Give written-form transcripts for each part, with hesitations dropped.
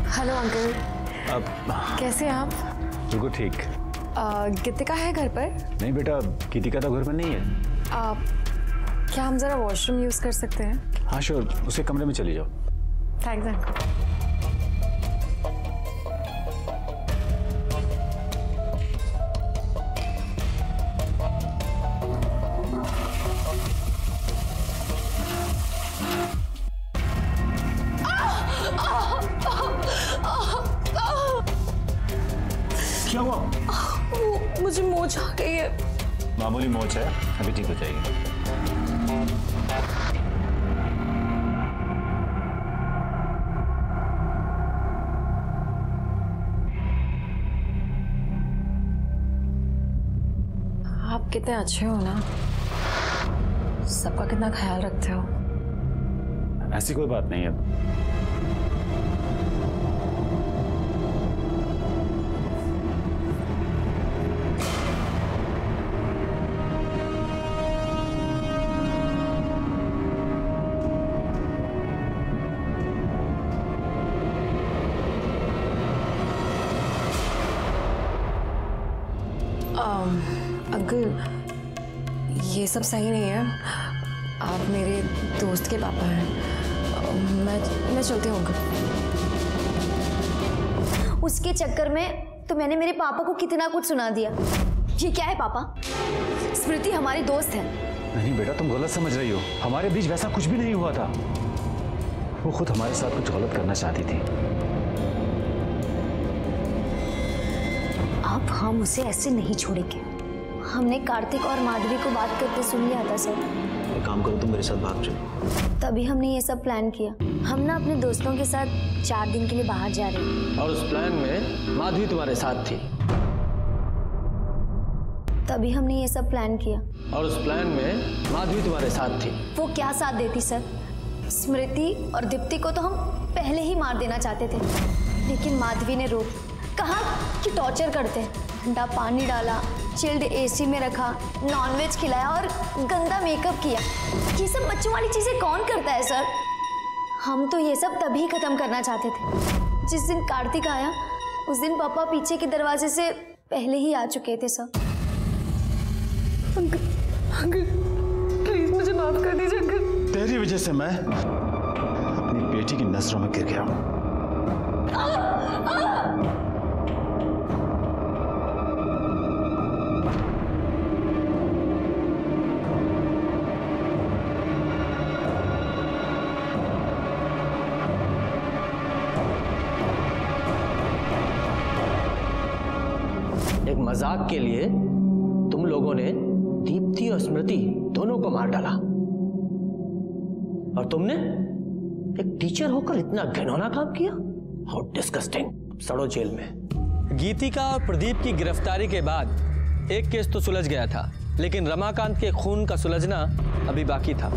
Hello uncle. कैसे हैं आप? बिल्कुल ठीक। गीतिका है घर पर? नहीं बेटा, गीतिका तो घर पर नहीं है। क्या हम जरा वॉशरूम यूज कर सकते हैं? हाँ श्योर, उसके कमरे में चली जाओ। Thanks uncle. क्या हुआ? मुझे मोच आ गई है। मामूली मोच है, अभी ठीक हो जाएगी। आप कितने अच्छे हो ना, सबका कितना ख्याल रखते हो। ऐसी कोई बात नहीं है। अंकल ये सब सही नहीं है। आप मेरे दोस्त के पापा हैं। मैं चलती हूँ अंकल। उसके चक्कर में तो मैंने मेरे पापा को कितना कुछ सुना दिया। ये क्या है पापा? स्मृति हमारी दोस्त है। नहीं बेटा, तुम गलत समझ रही हो। हमारे बीच वैसा कुछ भी नहीं हुआ था। वो खुद हमारे साथ कुछ गलत करना चाहती थी। अब हम उसे ऐसे नहीं छोड़ेंगे। हमने कार्तिक और माधवी को बात करते सुन लिया था सर। एक काम करो, तुम मेरे साथ भाग चलो। तभी हमने ये सब प्लान किया। हम ना अपने दोस्तों के साथ 4 दिन के लिए बाहर जा रहे हैं। और उस प्लान में माधवी तुम्हारे साथ थी। तभी हमने ये सब प्लान किया। और उस प्लान में माधवी तुम्हारे साथ थी। वो क्या साथ देती सर? स्मृति और दीप्ति को तो हम पहले ही मार देना चाहते थे, लेकिन माधवी ने रोक। कहा कि टॉर्चर करते। ठंडा पानी डाला, चिल्ड एसी में रखा, नॉनवेज खिलाया और गंदा मेकअप किया। ये सब बच्चों वाली चीजें कौन करता है सर? हम तो ये सब तभी खत्म करना चाहते थे। जिस दिन कार्तिक आया उस दिन पापा पीछे के दरवाजे से पहले ही आ चुके थे सर। अंकल प्लीज मुझे माफ कर दीजिए अंकल। तेरी वजह से मैं अपनी बेटी की नजरों में गिर गया हूं। एक मजाक के लिए तुम लोगों ने दीप्ति और स्मृति दोनों को मार डाला। और तुमने एक टीचर होकर इतना घिनौना काम किया। How disgusting. सड़ो जेल में। गीतिका और प्रदीप की गिरफ्तारी के बाद एक केस तो सुलझ गया था, लेकिन रमाकांत के खून का सुलझना अभी बाकी था।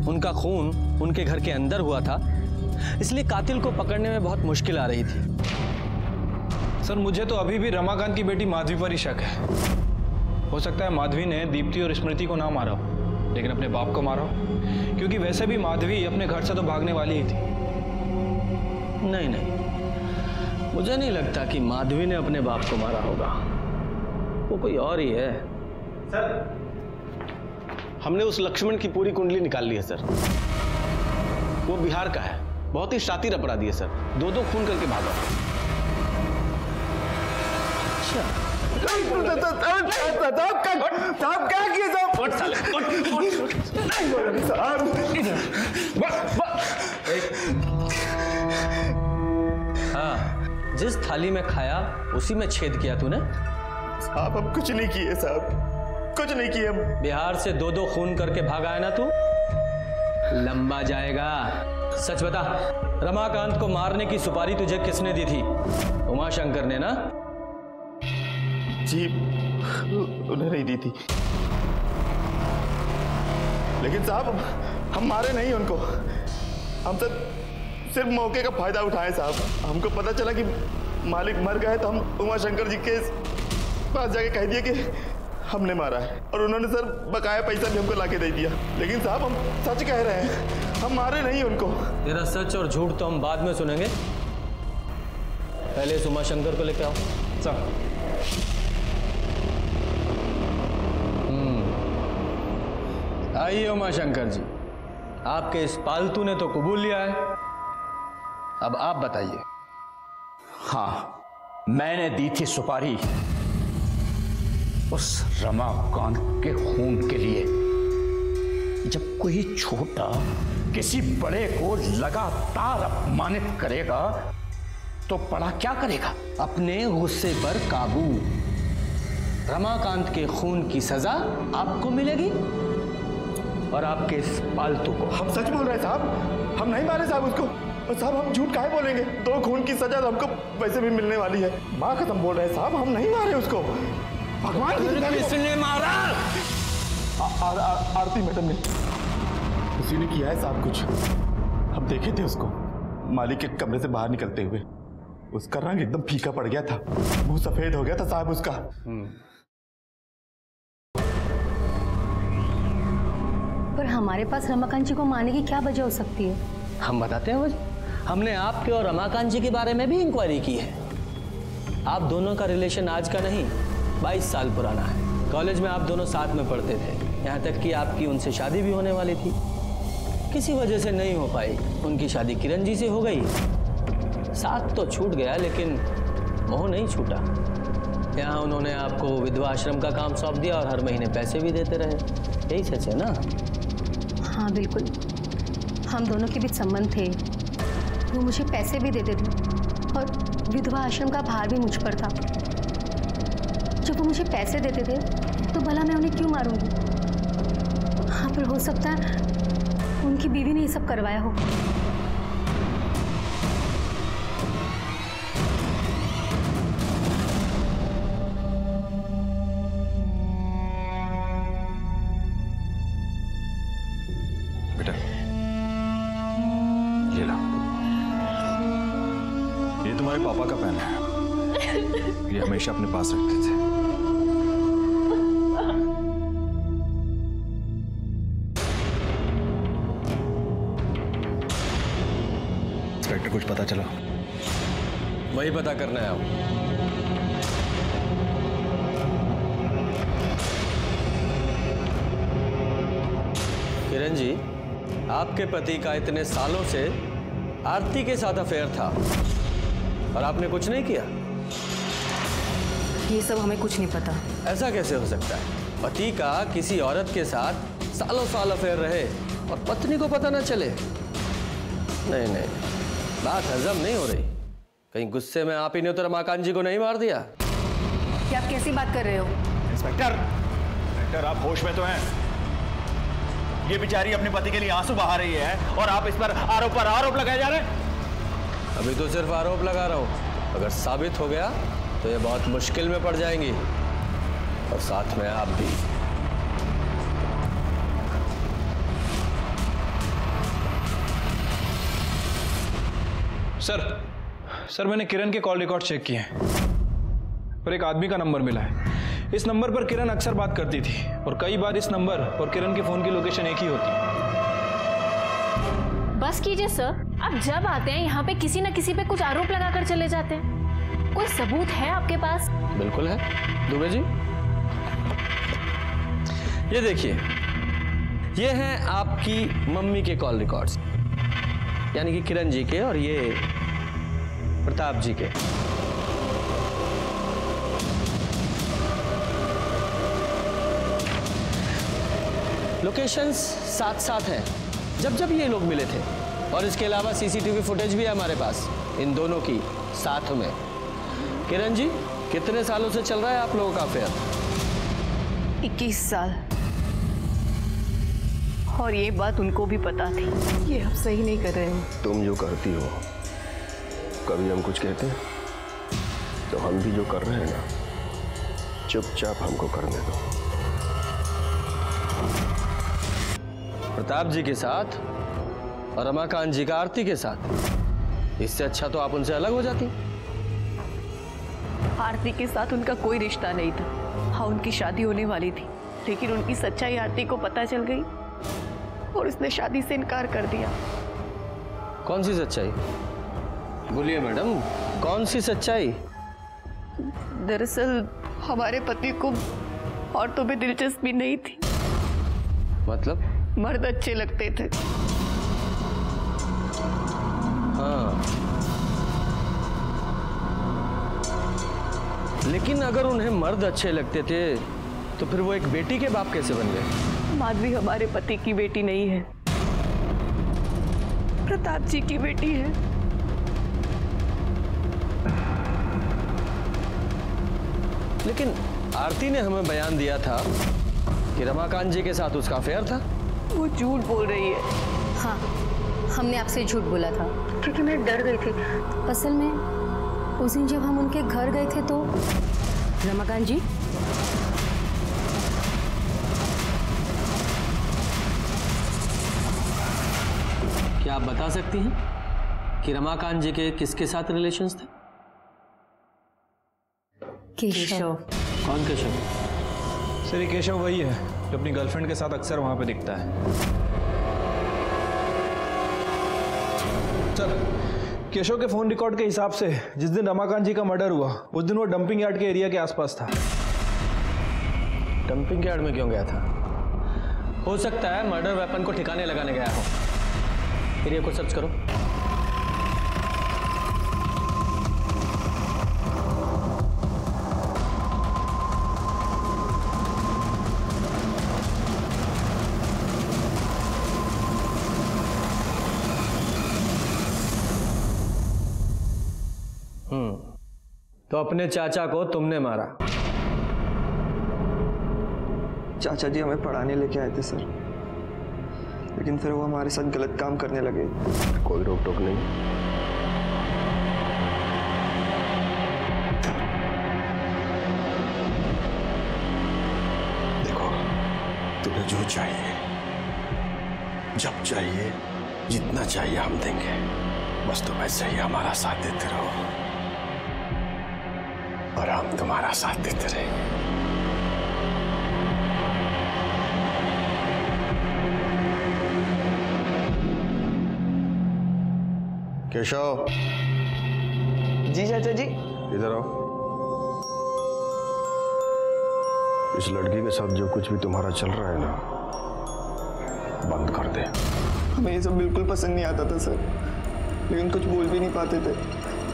उनका खून उनके घर के अंदर हुआ था, इसलिए कातिल को पकड़ने में बहुत मुश्किल आ रही थी। सर मुझे तो अभी भी रमाकांत की बेटी माधवी पर ही शक है। हो सकता है माधवी ने दीप्ति और स्मृति को ना मारा हो, लेकिन अपने बाप को मारा हो, क्योंकि वैसे भी माधवी अपने घर से तो भागने वाली ही थी। नहीं नहीं, मुझे नहीं लगता कि माधवी ने अपने बाप को मारा होगा। वो कोई और ही है। सर हमने उस लक्ष्मण की पूरी कुंडली निकाल ली है सर। वो बिहार का है, बहुत ही शातिर अपराधी है सर। 2-2 खून करके भागा। साहब क्या किए हाँ, जिस थाली में खाया उसी में छेद किया तूने। साहब हम कुछ नहीं किए साहब, कुछ नहीं किए हम। बिहार से 2-2 खून करके भागा है ना तू, लंबा जाएगा। सच बता, रमाकांत को मारने की सुपारी तुझे किसने दी थी? उमाशंकर ने ना? जी उन्हें नहीं दी थी, लेकिन साहब हम मारे नहीं उनको। हम सिर्फ मौके का फायदा उठाए साहब। हमको पता चला कि मालिक मर गए तो हम उमाशंकर जी के पास जाके कह दिया कि हमने मारा है, और उन्होंने सर बकाया पैसा भी हमको लाके दे दिया। लेकिन साहब हम सच कह रहे हैं, हम मारे नहीं उनको। तेरा सच और झूठ तो हम बाद में सुनेंगे, पहले इस उमाशंकर को लेके आओ। सर आइए उमाशंकर जी, आपके इस पालतू ने तो कबूल लिया है, अब आप बताइए। हाँ, मैंने दी थी सुपारी उस रमाकांत के खून के लिए। जब कोई छोटा किसी बड़े को लगातार अपमानित करेगा तो बड़ा क्या करेगा? अपने गुस्से पर काबू। रमाकांत के खून की सजा आपको मिलेगी और आपके इस पालतू को। हम सच बोल रहे हैं साहब, हम नहीं मारे साहब उसको। और साहब हम झूठ काहे बोलेंगे? 2 खून की सजा तो हमको वैसे भी मिलने वाली है। माँ कसम बोल रहे हैं साहब, हम नहीं मारे उसको। भगवान किसने मारा? आरती मैडम ने, उसी ने किया है साहब कुछ। हम देखे थे उसको मालिक के कमरे से बाहर निकलते हुए। उसका रंग एकदम फीका पड़ गया था, मुंह सफेद हो गया था साहब उसका। पर हमारे पास रमाकांत जी को मारने की क्या वजह हो सकती है? हम बताते हैं वजह। हमने आपके और रमाकांत जी के बारे में भी इंक्वायरी की है। आप दोनों का रिलेशन आज का नहीं, 22 साल पुराना है। कॉलेज में आप दोनों साथ में पढ़ते थे, यहाँ तक कि आपकी उनसे शादी भी होने वाली थी। किसी वजह से नहीं हो पाई। उनकी शादी किरण जी से हो गई। साथ तो छूट गया लेकिन मोह नहीं छूटा। यहाँ उन्होंने आपको विधवा आश्रम का काम सौंप दिया और हर महीने पैसे भी देते रहे। यही सच है ना? हाँ बिल्कुल, हम दोनों के बीच संबंध थे। वो मुझे पैसे भी देते थे और विधवा आश्रम का भार भी मुझ पर था। जब वो मुझे पैसे देते थे तो भला मैं उन्हें क्यों मारूंगी? हाँ, पर हो सकता है उनकी बीवी ने ये सब करवाया हो। बेटा ये लो, ये तुम्हारे पापा का पेन है। ये हमेशा अपने पास रखते थे। इंस्पेक्टर, कुछ पता चला? वही पता करना है आप। किरण जी, आपके पति का इतने सालों से आरती के साथ अफेयर था और आपने कुछ नहीं किया? ये सब हमें कुछ नहीं पता। ऐसा कैसे हो सकता है? पति का किसी औरत के साथ सालों साल अफेयर रहे और पत्नी को पता ना चले? नहीं नहीं, बात हजम नहीं हो रही। कहीं गुस्से में आप ही ने तो रमाकांत जी को नहीं मार दिया? क्या आप कैसी बात कर रहे हो? इंस्पेक्टर, आप होश में तो हैं? ये बेचारी अपने पति के लिए आंसू बहा रही है और आप इस पर आरोप लगाए जा रहे हैं। अभी तो सिर्फ आरोप लगा रहा हूं, अगर साबित हो गया तो ये बहुत मुश्किल में पड़ जाएंगी और साथ में आप भी। सर मैंने किरण के कॉल रिकॉर्ड चेक किए हैं और एक आदमी का नंबर मिला है। इस नंबर पर किरण अक्सर बात करती थी और कई बार इस नंबर और किरण के फोन की लोकेशन एक ही होती। बस कीजिए सर, आप जब आते हैं यहाँ पे किसी न किसी पे कुछ आरोप लगाकर चले जाते हैं। कोई सबूत है आपके पास? बिल्कुल है दुबे जी। ये देखिए, ये हैं आपकी मम्मी के कॉल रिकॉर्ड्स, यानी कि किरण जी के, और ये प्रताप जी के। लोकेशंस साथ साथ हैं जब जब ये लोग मिले थे, और इसके अलावा सीसीटीवी फुटेज भी है हमारे पास इन दोनों की साथ में। किरण जी, कितने सालों से चल रहा है आप लोगों का अफेयर? 21 साल। और ये बात उनको भी पता थी। ये आप सही नहीं कर रहे हो। तुम जो करती हो, कभी हम कुछ कहते हैं तो हम भी जो कर रहे हैं ना, चुपचाप हमको करने दो। प्रताप जी के साथ और रमाकांत जी का आरती के साथ, इससे अच्छा तो आप उनसे अलग हो जाती। आरती के साथ उनका कोई रिश्ता नहीं था। हाँ, उनकी शादी होने वाली थी, लेकिन उनकी सच्चाई आरती को पता चल गई और उसने शादी से इनकार कर दिया। कौन सी सच्चाई? बोलिए मैडम, कौन सी सच्चाई? दरअसल हमारे पति को औरतों में दिलचस्पी नहीं थी। मतलब? मर्द अच्छे लगते थे। हाँ, लेकिन अगर उन्हें मर्द अच्छे लगते थे तो फिर वो एक बेटी के बाप कैसे बन गए? माधवी हमारे पति की बेटी नहीं है, प्रताप जी की बेटी है। लेकिन आरती ने हमें बयान दिया था कि रमाकांत जी के साथ उसका अफेयर था। वो झूठ बोल रही है। हाँ, हमने आपसे झूठ बोला था क्योंकि मैं डर गई थी। असल में उस दिन जब हम उनके घर गए थे तो रमाकांत जी, क्या आप बता सकती हैं कि रमाकांत जी के किसके साथ रिलेशंस थे? केशव। कौन केशव? सर ये केशव वही है जो अपनी गर्लफ्रेंड के साथ अक्सर वहां पे दिखता है। सर केशव के फोन रिकॉर्ड के हिसाब से जिस दिन रमाकांत जी का मर्डर हुआ उस दिन वो डंपिंग यार्ड के एरिया के आसपास था। डंपिंग यार्ड में क्यों गया था? हो सकता है मर्डर वेपन को ठिकाने लगाने गया हो। एरिया को सर्च करो। तो अपने चाचा को तुमने मारा? चाचा जी हमें पढ़ाने लेके आए थे सर, लेकिन फिर वो हमारे साथ गलत काम करने लगे। कोई रोक टोक नहीं। देखो, तुम्हें जो चाहिए, जब चाहिए, जितना चाहिए हम देंगे। बस तुम ऐसे ही हमारा साथ देते रहो और हम तुम्हारा साथ देते रहेंगे। केशव। जी चाचा जी। इधर आओ। इस लड़की के साथ जो कुछ भी तुम्हारा चल रहा है ना, बंद कर दे। हमें ये सब बिल्कुल पसंद नहीं आता था सर, लेकिन कुछ बोल भी नहीं पाते थे।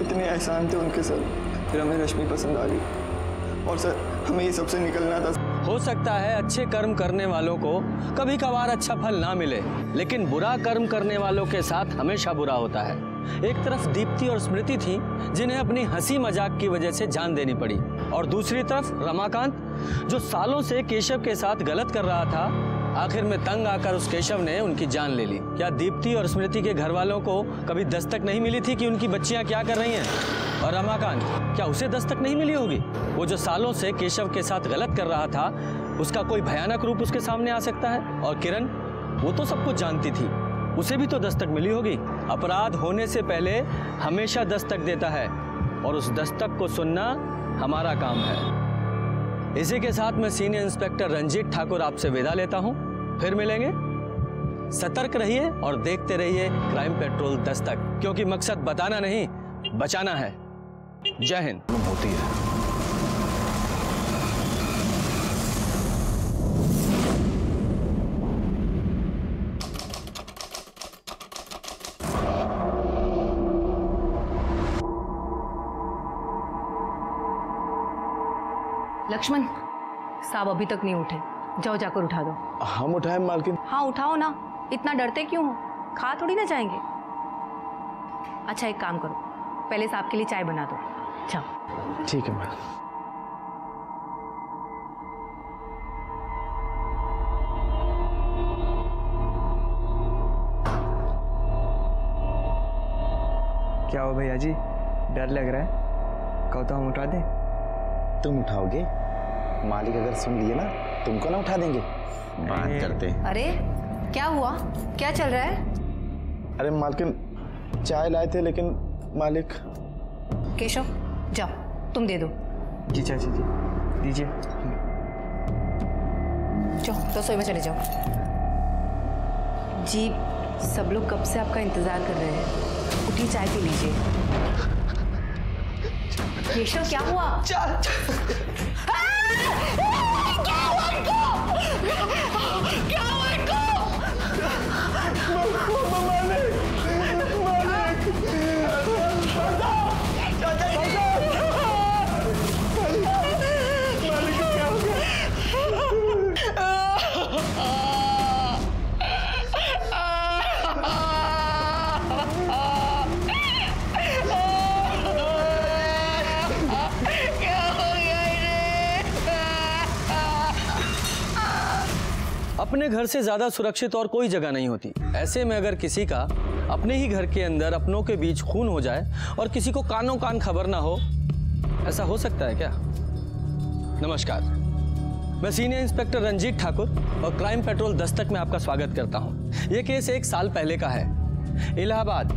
इतने एहसान थे उनके सर। फिर हमें रश्मि पसंद आ गई और सर हमें ये सबसे निकलना था। हो सकता है अच्छे कर्म करने वालों को कभी कभार अच्छा फल ना मिले, लेकिन बुरा कर्म करने वालों के साथ हमेशा बुरा होता है। एक तरफ दीप्ति और स्मृति थी जिन्हें अपनी हंसी मजाक की वजह से जान देनी पड़ी, और दूसरी तरफ रमाकांत जो सालों से केशव के साथ गलत कर रहा था। आखिर में तंग आकर उस केशव ने उनकी जान ले ली। क्या दीप्ति और स्मृति के घर वालों को कभी दस्तक नहीं मिली थी कि उनकी बच्चियां क्या कर रही हैं? और रमाकांत, क्या उसे दस्तक नहीं मिली होगी? वो जो सालों से केशव के साथ गलत कर रहा था, उसका कोई भयानक रूप उसके सामने आ सकता है। और किरण, वो तो सब कुछ जानती थी, उसे भी तो दस्तक मिली होगी। अपराध होने से पहले हमेशा दस्तक देता है, और उस दस्तक को सुनना हमारा काम है। इसी के साथ मैं सीनियर इंस्पेक्टर रंजीत ठाकुर आपसे विदा लेता हूं। फिर मिलेंगे। सतर्क रहिए और देखते रहिए क्राइम पेट्रोल दस्तक, क्योंकि मकसद बताना नहीं, बचाना है। जय हिंद। होती है। लक्ष्मण, साहब अभी तक नहीं उठे, जाओ जाकर उठा दो। हम उठाए मालकिन? हाँ उठाओ ना, इतना डरते क्यों हो? खा थोड़ी ना जाएंगे। अच्छा एक काम करो, पहले साहब के लिए चाय बना दो। जाओ। ठीक है मैम। क्या हो भैया जी, डर लग रहा है? कहो तो हम उठा दें। तुम उठाओगे? मालिक अगर सुन लिए ना, तुमको ना उठा देंगे। बात करते हैं। अरे क्या हुआ, क्या चल रहा है? अरे मालकिन, चाय लाए थे लेकिन मालिक। केशव जाओ, तुम दे दो। जी चाची जी, दीजिए। जाओ रसोई में चले जाओ। जी सब लोग कब से आपका इंतजार कर रहे हैं। उठिए चाय पी लीजिए। केशव क्या हुआ? क्या हुआ इनको? क्या हुआ इनको? अपने घर से ज्यादा सुरक्षित और कोई जगह नहीं होती। ऐसे में अगर किसी का अपने ही घर के अंदर अपनों के बीच खून हो जाए और किसी को कानों कान खबर ना हो, ऐसा हो सकता है क्या? नमस्कार, मैं सीनियर इंस्पेक्टर रंजीत ठाकुर और क्राइम पेट्रोल दस्तक में आपका स्वागत करता हूं। यह केस 1 साल पहले का है। इलाहाबाद,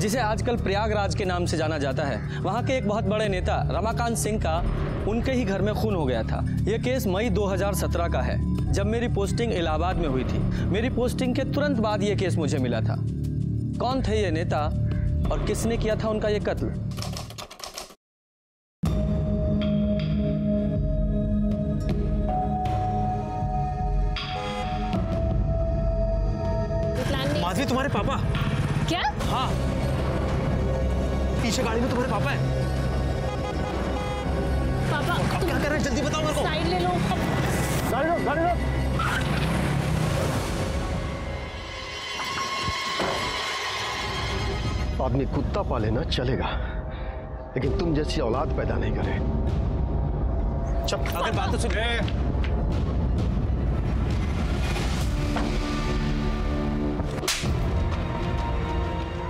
जिसे आजकल प्रयागराज के नाम से जाना जाता है, वहां के एक बहुत बड़े नेता रमाकांत सिंह का उनके ही घर में खून हो गया था। यह केस मई 2017 का है, जब मेरी पोस्टिंग इलाहाबाद में हुई थी। मेरी पोस्टिंग के तुरंत बाद यह केस मुझे मिला था। कौन थे ये नेता और किसने किया था उनका ये कत्ल? माधवी तुम्हारे पापा? क्या? हाँ, पीछे गाड़ी में तुम्हारे पापा है। पापा क्या कर रहे हैं? जल्दी बताओ मेरे को। साइड ले लो। गाड़ी लो, गाड़ी लो। आदमी कुत्ता पाले ना चलेगा, लेकिन तुम जैसी औलाद पैदा नहीं करे। चुप, अगर बात तो सुन।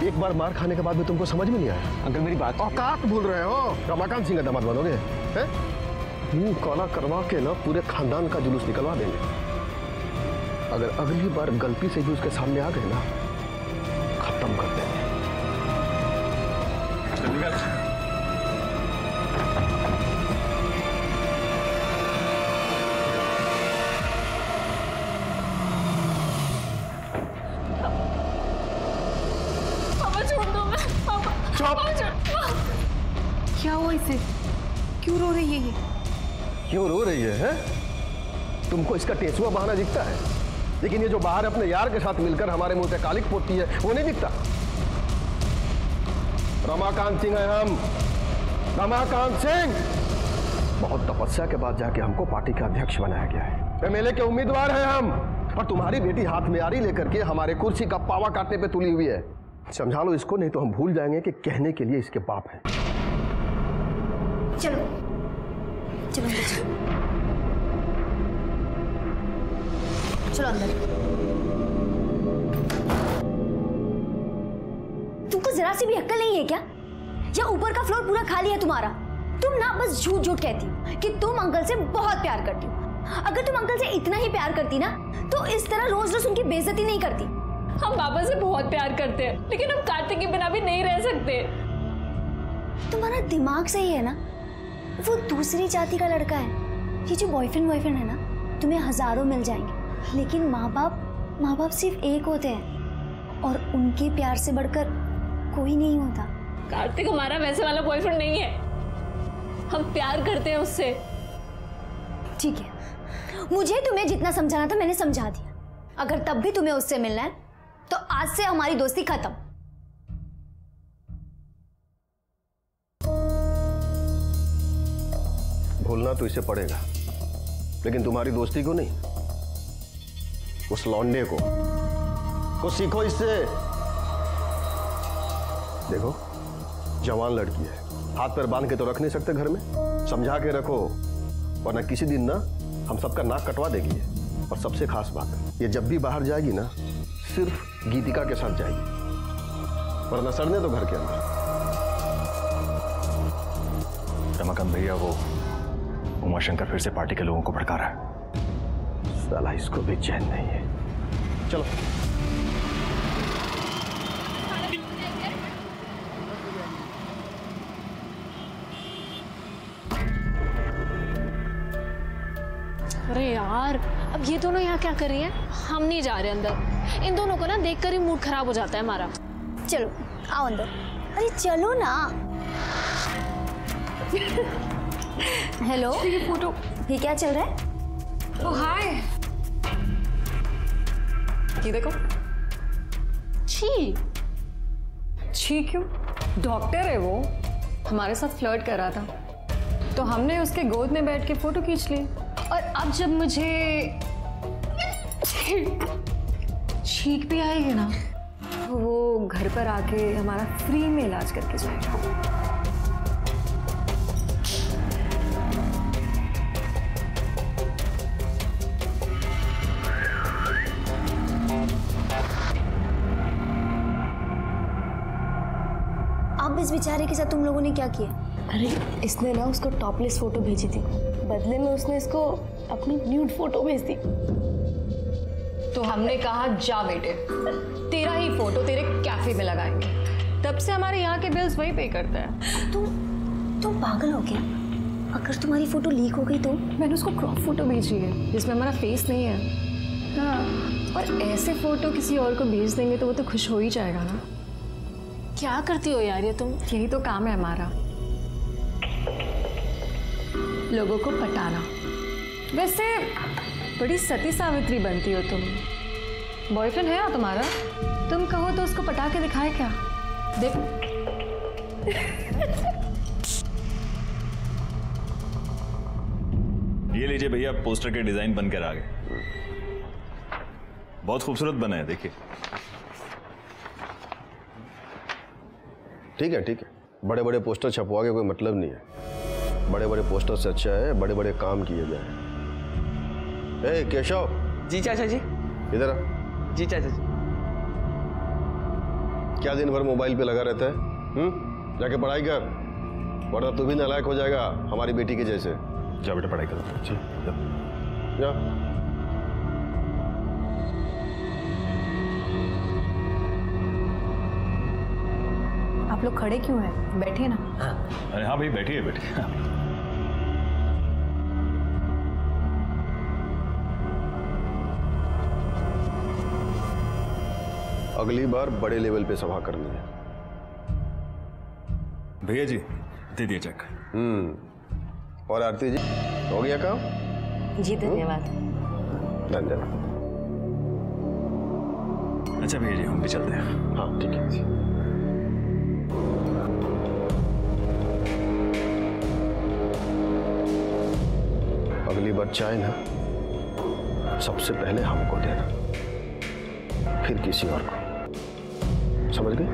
एक बार मार खाने के बाद में तुमको समझ में नहीं आया? अंकल मेरी बात। औकात भूल रहे हो? रमाकांत सिंह का दामाद बनोगे? मुंह काला करवा के ना पूरे खानदान का जुलूस निकलवा देंगे। अगर अगली बार गलती से भी उसके सामने आ गए ना, खत्म कर देंगे। क्या हुआ इसे? क्यों रो रही है ये? क्यों रो रही है? तुमको इसका टेसुआ बहाना दिखता है, लेकिन ये जो बाहर अपने यार के साथ मिलकर हमारे मुंह पे कालिक पोतती है, वो नहीं दिखता। रमाकांत सिंह है हम, रमाकांत सिंह। बहुत तपस्या के बाद जाके हमको पार्टी का अध्यक्ष बनाया गया है। एमएलए के उम्मीदवार हैं हम, और तुम्हारी बेटी हाथ में आरी लेकर के हमारे कुर्सी का पावा काटने पे तुली हुई है। समझा लो इसको, नहीं तो हम भूल जाएंगे कि कहने के लिए इसके बाप हैं। चलो चलो चलो अंदर। तुमको जरा सी भी अक्ल नहीं है क्या? या ऊपर का फ्लोर पूरा खाली है तुम्हारा? तुम ना बस झूठ झूठ कहती हो कि तुम अंकल से बहुत प्यार करती हो। अगर तुम अंकल से इतना ही प्यार करती ना, तो इस तरह रोज रोज उनकी बेइज्जती नहीं करती। हम पापा से बहुत प्यार करते हैं, लेकिन हम कार्तिक के बिना भी नहीं रह सकते। तुम्हारा दिमाग सही है ना? वो दूसरी जाति का लड़का है। ये जो बॉयफ्रेंड है ना, तुम्हें हजारों मिल जाएंगे, लेकिन माँ बाप सिर्फ एक होते हैं, और उनके प्यार से बढ़कर कोई नहीं होता। कार्तिक हमारा वैसे वाला बॉयफ्रेंड नहीं है, हम प्यार करते हैं उससे। ठीक है, मुझे तुम्हें जितना समझाना था मैंने समझा दिया। अगर तब भी तुम्हें उससे मिलना है तो आज से हमारी दोस्ती खत्म। भूलना तो इसे पड़ेगा, लेकिन तुम्हारी दोस्ती को नहीं, उस लौंडे को सीखो इससे। देखो, जवान लड़की है, हाथ पैर बांध के तो रख नहीं सकते घर में, समझा के रखो, वरना किसी दिन ना हम सबका नाक कटवा देगी। और सबसे खास बात, ये जब भी बाहर जाएगी ना, सिर्फ गीतिका के साथ जाएगी, वरना सड़ने दो घर के अंदर। रमाकांत भैया, वो उमाशंकर फिर से पार्टी के लोगों को भड़का रहा है। साला इसको भी चैन नहीं है। चलो अरे यार, अब ये दोनों यहाँ क्या कर रही हैं? हम नहीं जा रहे अंदर। इन दोनों को ना देखकर ही मूड खराब हो जाता है हमारा। चलो आओ अंदर। अरे चलो ना। हेलो, ये फोटो, ये क्या चल रहा है? ओ हाय, ये देखो। छी छी क्यों? डॉक्टर है वो, हमारे साथ फ्लर्ट कर रहा था तो हमने उसके गोद में बैठ के फोटो खींच ली। और अब जब मुझे छींक भी आएगी ना तो वो घर पर आके हमारा फ्री में इलाज करके जाएगा। अब इस बेचारे के साथ तुम लोगों ने क्या किया? अरे इसने ना उसको टॉपलेस फोटो भेजी थी, बदले में उसने इसको अपनी न्यूड फोटो भेज दी। तो हमने कहा जा बेटे, तेरा ही फोटो तेरे कैफे में लगाएंगे। तब से हमारे यहाँ के बिल्स वही पे करता है। तुम पागल हो क्या? अगर तुम्हारी फोटो लीक हो गई तो? मैंने उसको क्रॉप फोटो भेजी है जिसमें हमारा फेस नहीं है। हाँ, और ऐसे फोटो किसी और को भेज देंगे तो वो तो खुश हो ही जाएगा ना। क्या करती हो यार ये तुम? यही तो काम है हमारा, लोगों को पटाना। वैसे बड़ी सती सावित्री बनती हो तुम। बॉयफ्रेंड है ना तुम्हारा? तुम कहो तो उसको पटा के दिखाए क्या? देखो। ये लीजिए भैया, पोस्टर के डिजाइन बनकर आ गए। बहुत खूबसूरत बना है, देखिए। ठीक है ठीक है, बड़े बड़े पोस्टर छपवा के कोई मतलब नहीं है। बड़े बड़े पोस्टर से अच्छा है बड़े बड़े काम किए जाए। ए केशव। जी चाचा जी। इधर आ। जी चाचा जी। क्या दिन भर मोबाइल पे लगा रहता है? जाके पढ़ाई कर, वरना तू भी नालायक हो जाएगा हमारी बेटी के जैसे। जा बेटा पढ़ाई करो। जी जा। आप लोग खड़े क्यों हैं? बैठिए ना। हाँ। अरे हाँ भाई बैठिए बैठिए। अगली बार बड़े लेवल पे सभा करनी है। भैया जी दे दिए चेक। और आरती जी हो गया काम? जी धन्यवाद। धन्यवाद। अच्छा भैया जी हम भी चलते हैं। हाँ ठीक है। अगली बार चाय ना सबसे पहले हमको देना, फिर किसी और को। समझ गए?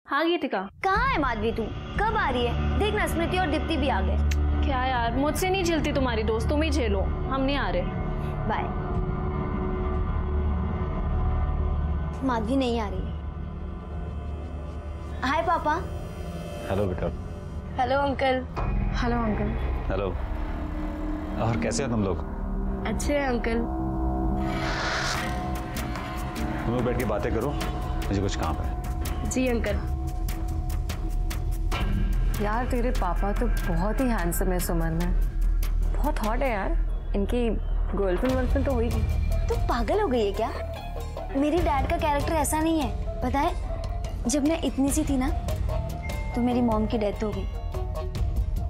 हाँ गीतिका। कहाँ है माधवी तू? कब आ रही है? देखना स्मृति और दीप्ति भी आ गए। क्या यार, मुझसे नहीं झेलती तुम्हारी दोस्त, तुम ही झेलो, हम नहीं आ रहे। बाय। माधवी नहीं आ रही है। हाय पापा। हेलो बेटा। Hello uncle. Hello uncle. Hello. और कैसे हो तुम लोग? अच्छे हैं अंकल। तुम लोग बैठ के बातें करो, मुझे कुछ काम है। जी अंकल। यार तेरे पापा तो बहुत ही हैंडसम है सुमन में, बहुत हॉट है यार। इनकी गर्लफ्रेंड तो होगी। तू पागल हो गई है क्या? मेरी डैड का कैरेक्टर ऐसा नहीं है, पता है? जब मैं इतनी सी थी ना तो मेरी मॉम की डेथ हो गई।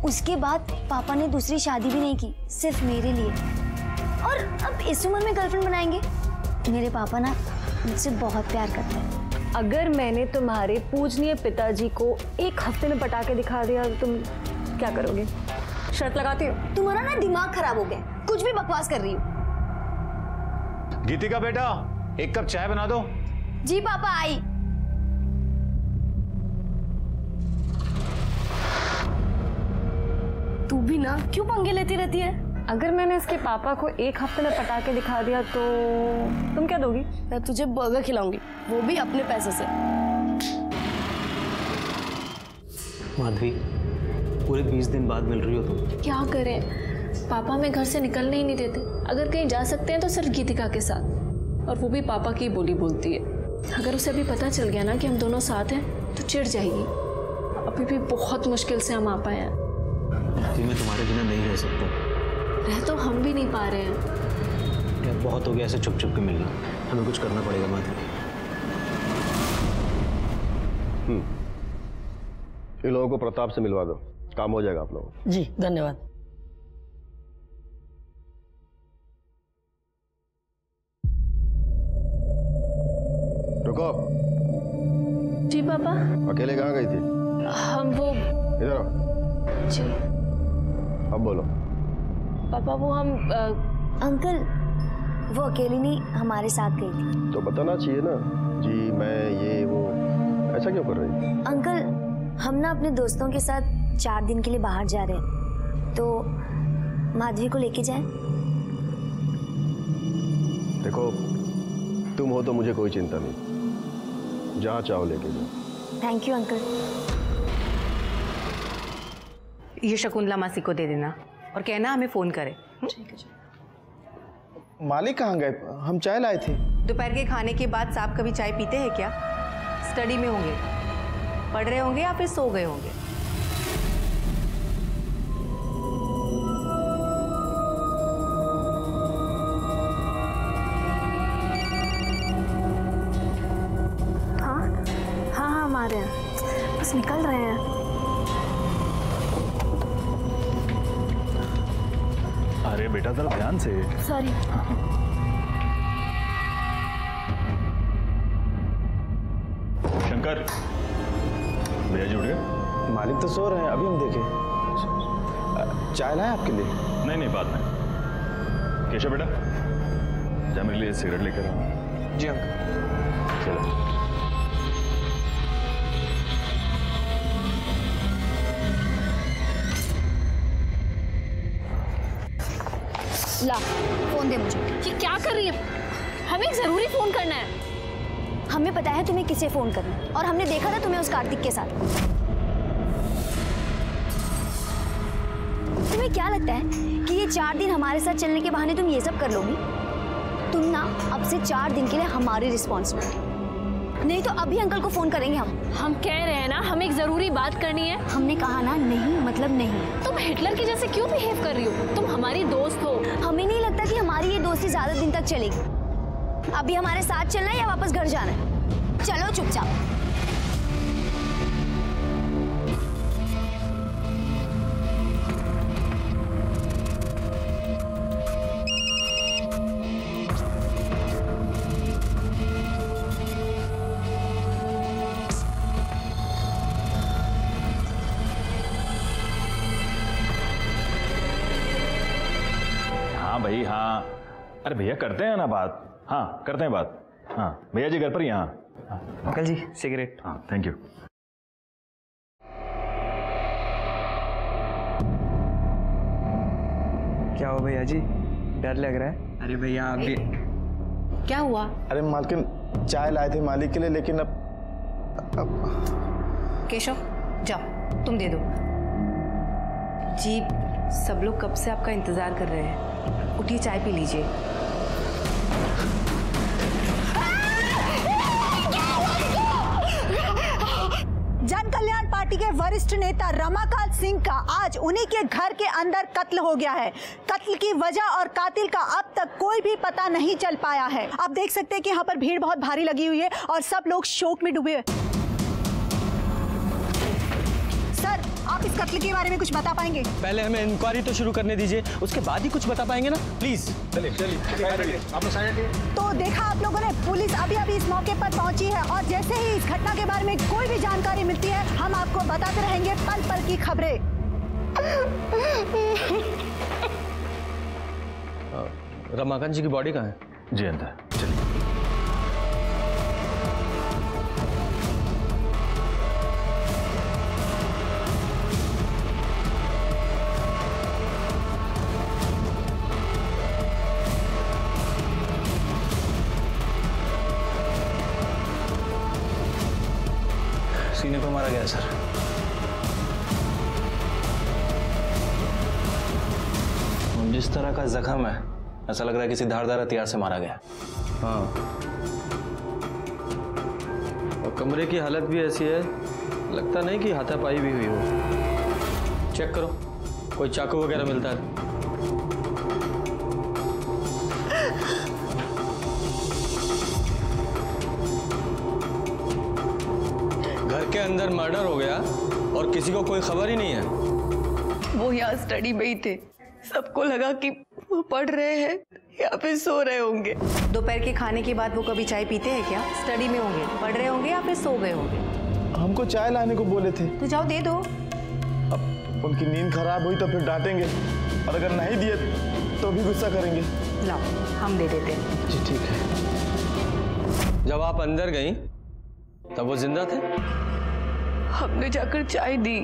उसके बाद पापा ने दूसरी शादी भी नहीं की, सिर्फ मेरे लिए। और अब इस उम्र में गर्लफ्रेंड बनाएंगे? मेरे पापा ना मुझसे बहुत प्यार करते हैं। अगर मैंने तुम्हारे पूजनीय पिताजी को एक हफ्ते में पटा के दिखा दिया तो तुम क्या करोगे? शर्त लगाती हो? तुम्हारा ना दिमाग खराब हो गया, कुछ भी बकवास कर रही हो। गीतिका बेटा एक कप चाय बना दो। जी पापा आई। तू भी ना क्यों पंगे लेती रहती है? अगर मैंने इसके पापा को एक हफ्ते में पटा के दिखा दिया तो तुम क्या दोगी? मैं तुझे बर्गर खिलाऊंगी, वो भी अपने पैसे से। माधवी पूरे 20 दिन बाद मिल रही हो तुम। क्या करें, पापा हमें घर से निकलने ही नहीं देते। अगर कहीं जा सकते हैं तो सिर्फ गीतिका के साथ, और वो भी पापा की बोली बोलती है। अगर उसे अभी पता चल गया ना कि हम दोनों साथ हैं तो चिढ़ जाएगी। अभी भी बहुत मुश्किल से हम आ पाए हैं। मैं तुम्हारे बिना नहीं रह सकता। रह तो हम भी नहीं पा रहे हैं। यार बहुत हो गया ऐसे चुप चुप के मिलना, हमें कुछ करना पड़ेगा माधवी। इन लोगों को प्रताप से मिलवा दो, काम हो जाएगा आप लोगों। जी धन्यवाद। रुको। जी पापा। अकेले कहाँ गई थी? हम वो इधर आओ। जी। अब बोलो। पापा वो हम अंकल वो अकेली नहीं हमारे साथ गई थी। तो बताना चाहिए ना जी मैं ये वो, ऐसा क्यों कर रही? अंकल हम ना अपने दोस्तों के साथ 4 दिन के लिए बाहर जा रहे हैं, तो माधवी को लेके जाएं? देखो तुम हो तो मुझे कोई चिंता नहीं, जहाँ चाहो लेके जाओ। Thank you uncle. ये शकुंतला मासी को दे देना और कहना हमें फोन करे। मालिक कहाँ गए? हम चाय लाए थे। दोपहर के खाने के बाद साहब कभी चाय पीते हैं क्या? स्टडी में होंगे, पढ़ रहे होंगे या फिर सो गए होंगे। हाँ हम आ रहे हैं, बस निकल रहे हैं। अरे बेटा जरा ध्यान से। सॉरी। शंकर भैया जी उठ गए? मालिक तो सो रहे हैं, अभी हम देखे। चाय लाए आपके लिए? नहीं बाद में। केशव बेटा जा मेरे लिए सिगरेट लेकर आओ। जी अंकल। चलो। ला फोन दे मुझे। ये क्या कर रही है? हमें एक जरूरी फोन करना है। हमें पता है तुम्हें किसे फोन करना है, और हमने देखा था तुम्हें उस कार्तिक के साथ। तुम्हें क्या लगता है कि ये 4 दिन हमारे साथ चलने के बहाने तुम ये सब कर लोगी? तुम ना अब से 4 दिन के लिए हमारी रिस्पॉन्सिबिलिटी, नहीं तो अभी अंकल को फोन करेंगे हम कह रहे हैं ना हमें एक जरूरी बात करनी है। हमने कहा ना नहीं मतलब नहीं। तुम हिटलर की जैसे क्यों बिहेव कर रही हो? तुम हमारी दोस्त हो। हमें नहीं लगता कि हमारी ये दोस्ती ज्यादा दिन तक चलेगी। अभी हमारे साथ चलना है या वापस घर जाना है? चलो चुपचाप। भाई हाँ, अरे भैया करते हैं ना बात। हाँ करते हैं बात। हाँ भैया जी घर पर ही। हाँ अंकल जी सिगरेट। हाँ थैंक यू। क्या हुआ भैया जी, डर लग रहा है? अरे भैया आप भी। क्या हुआ? अरे मालकिन चाय लाए थे मालिक के लिए, लेकिन अब केशव जाओ तुम दे दो। जी सब लोग कब से आपका इंतजार कर रहे हैं, उठिए चाय पी लीजिए। जन कल्याण पार्टी के वरिष्ठ नेता रमाकांत सिंह का आज उन्हीं के घर के अंदर कत्ल हो गया है। कत्ल की वजह और कातिल का अब तक कोई भी पता नहीं चल पाया है। आप देख सकते हैं कि यहाँ पर भीड़ बहुत भारी लगी हुई है और सब लोग शोक में डूबे। सर आप इस कत्ल के बारे में कुछ बता पाएंगे? पहले हमें इंक्वायरी तो शुरू करने दीजिए, उसके बाद ही कुछ बता पाएंगे ना, प्लीज। चलिए तो देखा आप लोगों ने, पुलिस अभी अभी इस मौके पर पहुंची है और जैसे ही इस घटना के बारे में कोई भी जानकारी मिलती है हम आपको बताते रहेंगे पल पल की खबरें। रमाकांत जी की बॉडी कहाँ है? जी अंदर चलिए। सीने को मारा गया सर। जिस तरह का जख्म है ऐसा लग रहा है किसी धारदार हथियार से मारा गया। हाँ और कमरे की हालत भी ऐसी है लगता नहीं कि हाथापाई भी हुई हो। चेक करो, कोई चाकू वगैरह मिलता है। घर के अंदर मर्डर हो गया और किसी को कोई खबर ही नहीं है। वो यहाँ स्टडी में ही थे, सबको लगा कि वो पढ़ रहे हैं या फिर सो रहे होंगे। दोपहर के खाने के बाद वो कभी चाय पीते हैं क्या? स्टडी में होंगे, पढ़ रहे होंगे या फिर सो गए होंगे। हमको चाय लाने को बोले थे। तो जाओ दे दो। अब उनकी नींद खराब हुई तो फिर डांटेंगे, और अगर नहीं दिए तो भी गुस्सा करेंगे। लाओ, हम दे देते हैं। जी ठीक है। जब आप अंदर गई तब वो जिंदा थे? हमने जाकर चाय दी।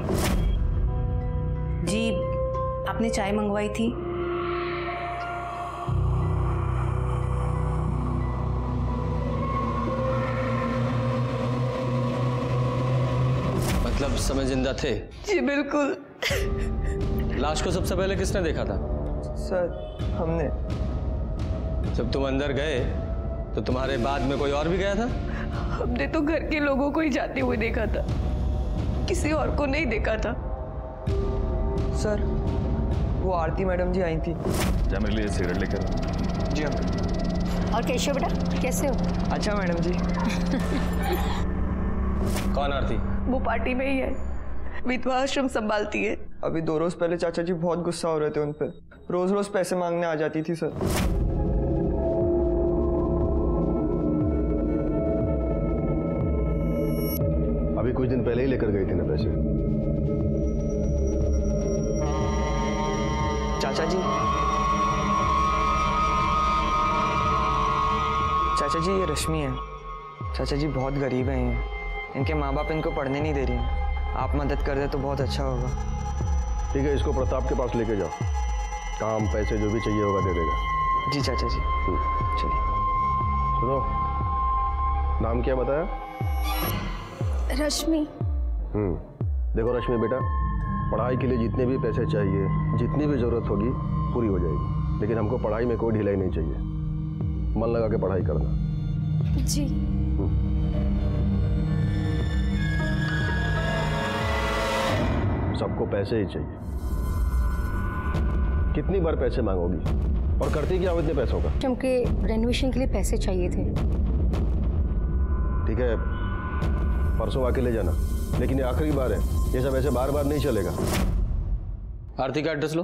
जी, आपने चाय मंगवाई थी? मतलब समय जिंदा थे? जी बिल्कुल। लाश को सबसे पहले किसने देखा था? सर हमने। जब तुम अंदर गए तो तुम्हारे बाद में कोई और भी गया था? हमने तो घर के लोगों को ही जाते हुए देखा था, किसी और को नहीं देखा था। सर वो आरती मैडम जी आई थी। जा मेरे लिए सिगरेट लेकर। जी अंकल। और केशव बेटा कैसे हो? अच्छा मैडम जी। कौन आरती? वो पार्टी में ही है, विधवा आश्रम संभालती है। अभी 2 रोज पहले चाचा जी बहुत गुस्सा हो रहे थे उन पे, रोज रोज पैसे मांगने आ जाती थी सर। अभी कुछ दिन पहले ही लेकर गई थी ना पैसे। चाचा जी ये रश्मि है। चाचा जी बहुत गरीब हैं ये, इनके माँ बाप इनको पढ़ने नहीं दे रही हैं। आप मदद कर दे तो बहुत अच्छा होगा। ठीक है, इसको प्रताप के पास लेके जाओ, काम पैसे जो भी चाहिए होगा दे देगा। जी चाचा जी। चलिए। सुनो, नाम क्या बताया? रश्मि। देखो रश्मि बेटा, पढ़ाई के लिए जितने भी पैसे चाहिए, जितनी भी जरूरत होगी पूरी हो जाएगी, लेकिन हमको पढ़ाई में कोई ढिलाई नहीं चाहिए। मन लगा के पढ़ाई करना। जी। सबको पैसे ही चाहिए। कितनी बार पैसे मांगोगी और करती क्या हो इतने पैसों का? क्योंकि रेनोवेशन के लिए पैसे चाहिए थे। ठीक है, परसों आके ले जाना, लेकिन ये आखिरी बार है, ये सब ऐसे बार बार नहीं चलेगा। आरती का एड्रेस लो।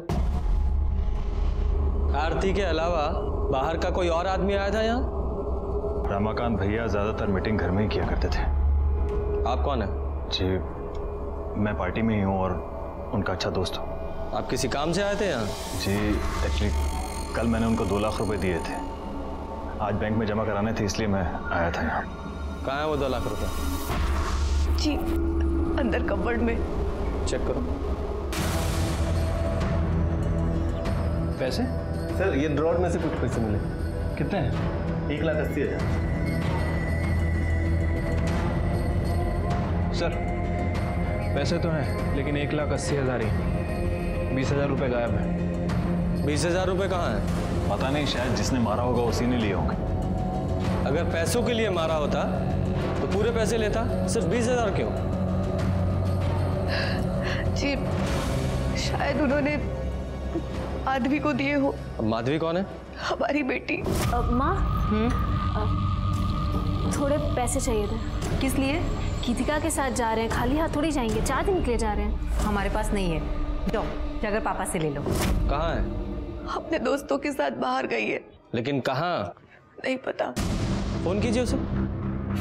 आरती के अलावा बाहर का कोई और आदमी आया था यहाँ? रमाकांत भैया ज्यादातर मीटिंग घर में ही किया करते थे। आप कौन है? जी मैं पार्टी में ही हूँ और उनका अच्छा दोस्त हूँ। आप किसी काम से आए थे यहाँ? जी एक्चुअली कल मैंने उनको 2 लाख रुपए दिए थे, आज बैंक में जमा कराने थे, इसलिए मैं आया था यहाँ। कहाँ है वो 2 लाख रुपए? जी अंदर कबर्ड में। चेक करो। पैसे? सर ये ड्रॉर में से कुछ पैसे मिले। कितने हैं? 1,80,000। सर पैसे तो हैं, लेकिन 1,80,000 ही। 20,000 रुपये गायब है। 20,000 रुपये कहाँ है? पता नहीं, शायद जिसने मारा होगा उसी ने लिए होंगे। अगर पैसों के लिए मारा होता तो पूरे पैसे लेता, सिर्फ 20,000 क्यों? जी शायद उन्होंने माधवी को दिए हो। माधवी कौन है? हमारी बेटी। माँ थोड़े पैसे चाहिए थे। किस लिए? गीतिका के साथ जा रहे हैं, खाली हाथ थोड़ी जाएंगे, 4 दिन के लिए जा रहे हैं। हमारे पास नहीं है, जाओ जाकर पापा से ले लो। कहाँ है? अपने दोस्तों के साथ बाहर गई है। लेकिन कहाँ? नहीं पता। फोन कीजिए उसे।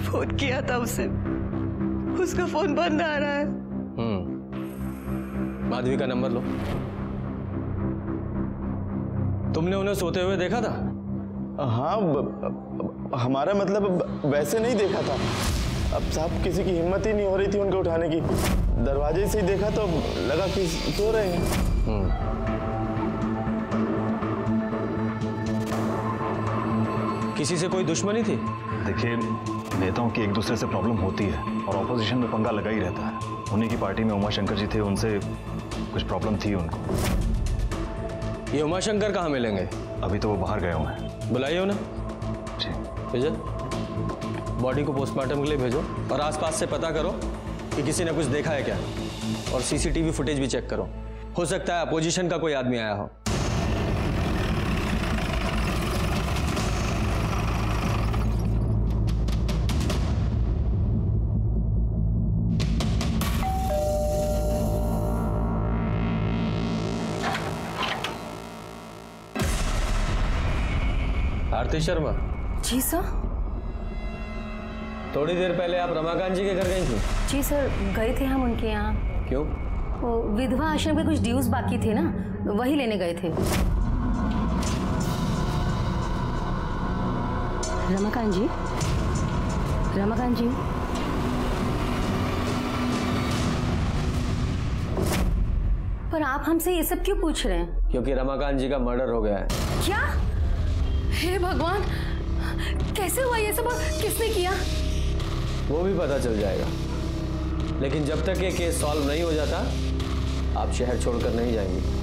फोन किया था उसे, उसका फोन बंद आ रहा है। माधवी का नंबर लो। तुमने उन्हें सोते हुए देखा था? हाँ हमारा मतलब वैसे नहीं देखा था। अब साहब किसी की हिम्मत ही नहीं हो रही थी उनको उठाने की, दरवाजे से ही देखा तो लगा कि सो रहे हैं। किसी से कोई दुश्मनी थी? देखिए नेताओं की एक दूसरे से प्रॉब्लम होती है और ऑपोजिशन में पंगा लगा ही रहता है। उन्हीं की पार्टी में उमाशंकर जी थे, उनसे कुछ प्रॉब्लम थी उनको। ये उमाशंकर कहाँ मिलेंगे? अभी तो वो बाहर गए हुए हैं। बुलाइए उन्हें। जी भेजो। बॉडी को पोस्टमार्टम के लिए भेजो और आसपास से पता करो कि किसी ने कुछ देखा है क्या, और सीसीटीवी फुटेज भी चेक करो। हो सकता है अपोजिशन का कोई आदमी आया हो। आरती शर्मा। जी सर। थोड़ी देर पहले आप रमाकांत जी के घर गई थी? जी सर, गए थे हम उनके यहाँ। क्यों? वो विधवा आश्रम के कुछ ड्यूज बाकी थे ना, वही लेने गए थे। रमाकांत जी, रमाकांत जी। पर आप हमसे ये सब क्यों पूछ रहे हैं? क्योंकि रमाकांत जी का मर्डर हो गया है। क्या? हे भगवान, कैसे हुआ ये सब और किसने किया? वो भी पता चल जाएगा, लेकिन जब तक ये केस सॉल्व नहीं हो जाता आप शहर छोड़कर नहीं जाएंगे।